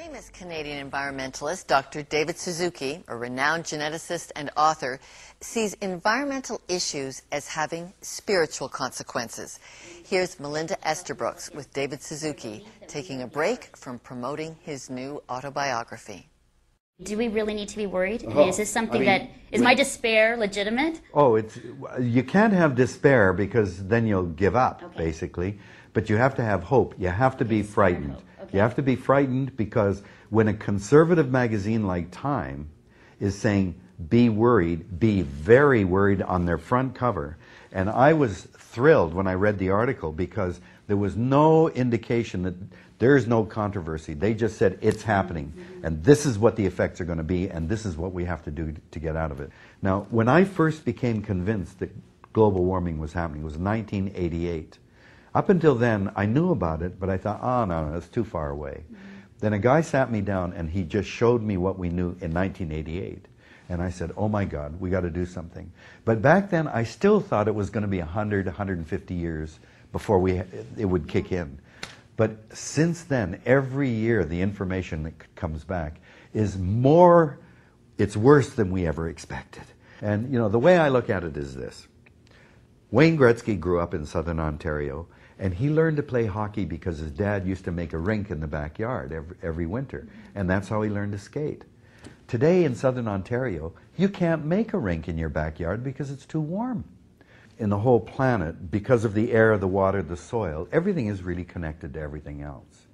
Famous Canadian environmentalist Dr. David Suziki, a renowned geneticist and author, sees environmental issues as having spiritual consequences. Here's Melinda Estabrooks with David Suziki taking a break from promoting his new autobiography. Do we really need to be worried? Is this something is my despair legitimate? Oh, you can't have despair because then you'll give up, basically. But you have to have hope. You have to be frightened. You have to be frightened because when a conservative magazine like Time is saying, be worried, be very worried on their front cover, and I was thrilled when I read the article because there was no indication that there's no controversy. They just said it's happening, and this is what the effects are going to be, and this is what we have to do to get out of it. Now, when I first became convinced that global warming was happening, it was 1988. Up until then, I knew about it, but I thought, oh, no, it's too far away. Then a guy sat me down, and he just showed me what we knew in 1988. And I said, oh, my God, we got to do something. But back then, I still thought it was going to be 100, 150 years before it would kick in. But since then, every year, the information that comes back is more, it's worse than we ever expected. And, you know, the way I look at it is this. Wayne Gretzky grew up in southern Ontario, and he learned to play hockey because his dad used to make a rink in the backyard every winter, and that's how he learned to skate. Today in southern Ontario, you can't make a rink in your backyard because it's too warm. In the whole planet, because of the air, the water, the soil, everything is really connected to everything else.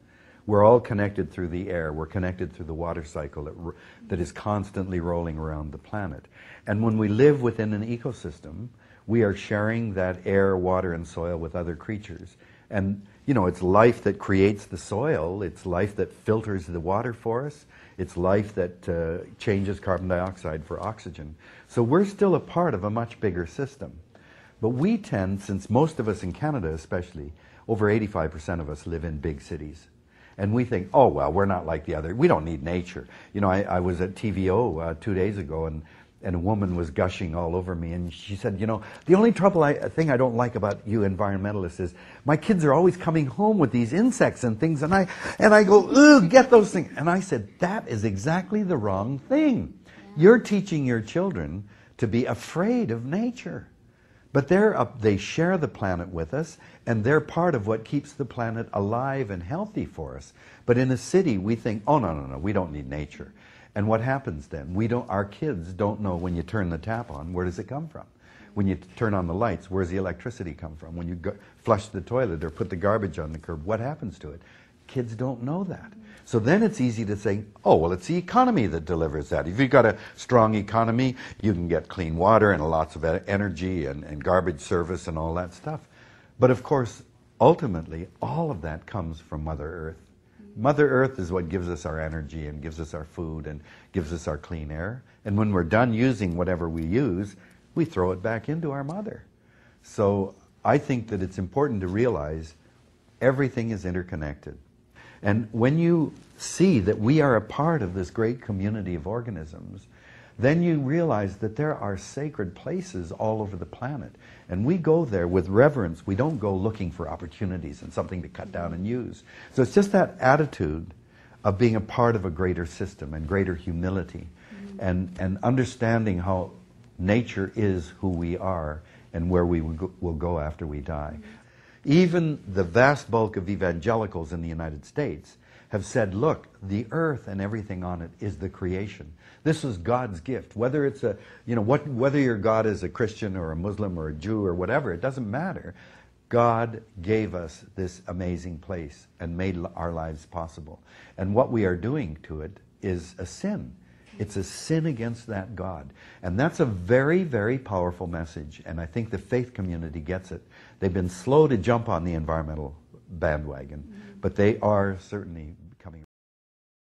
We're all connected through the air. We're connected through the water cycle that is constantly rolling around the planet. And when we live within an ecosystem, we are sharing that air, water, and soil with other creatures. And, you know, it's life that creates the soil. It's life that filters the water for us. It's life that changes carbon dioxide for oxygen. So we're still a part of a much bigger system. But we tend, since most of us in Canada especially, over 85% of us live in big cities. And we think, oh, well, we're not like the other. We don't need nature. You know, I was at TVO 2 days ago, and a woman was gushing all over me, and she said, you know, the only thing I don't like about you environmentalists is my kids are always coming home with these insects and things, and I go, ugh, get those things. And I said, that is exactly the wrong thing. You're teaching your children to be afraid of nature. But they share the planet with us, and they're part of what keeps the planet alive and healthy for us. But in a city, we think, oh, no, we don't need nature. And what happens then? Our kids don't know when you turn the tap on, where does it come from? When you turn on the lights, where's the electricity come from? When you flush the toilet or put the garbage on the curb, what happens to it? Kids don't know that. So then it's easy to say, oh, well, it's the economy that delivers that. If you've got a strong economy, you can get clean water and lots of energy and garbage service and all that stuff. But of course, ultimately, all of that comes from Mother Earth. Mother Earth is what gives us our energy and gives us our food and gives us our clean air. And when we're done using whatever we use, we throw it back into our mother. So I think that it's important to realize everything is interconnected. And when you see that we are a part of this great community of organisms, then you realize that there are sacred places all over the planet. And we go there with reverence. We don't go looking for opportunities and something to cut down and use. So it's just that attitude of being a part of a greater system and greater humility and understanding how nature is who we are and where we will go after we die. Even the vast bulk of evangelicals in the United States have said, look, the earth and everything on it is the creation. This was God's gift. Whether it's whether your God is a Christian or a Muslim or a Jew or whatever, it doesn't matter. God gave us this amazing place and made our lives possible. And what we are doing to it is a sin. It's a sin against that God. And that's a very, very powerful message. And I think the faith community gets it. They've been slow to jump on the environmental bandwagon, but they are certainly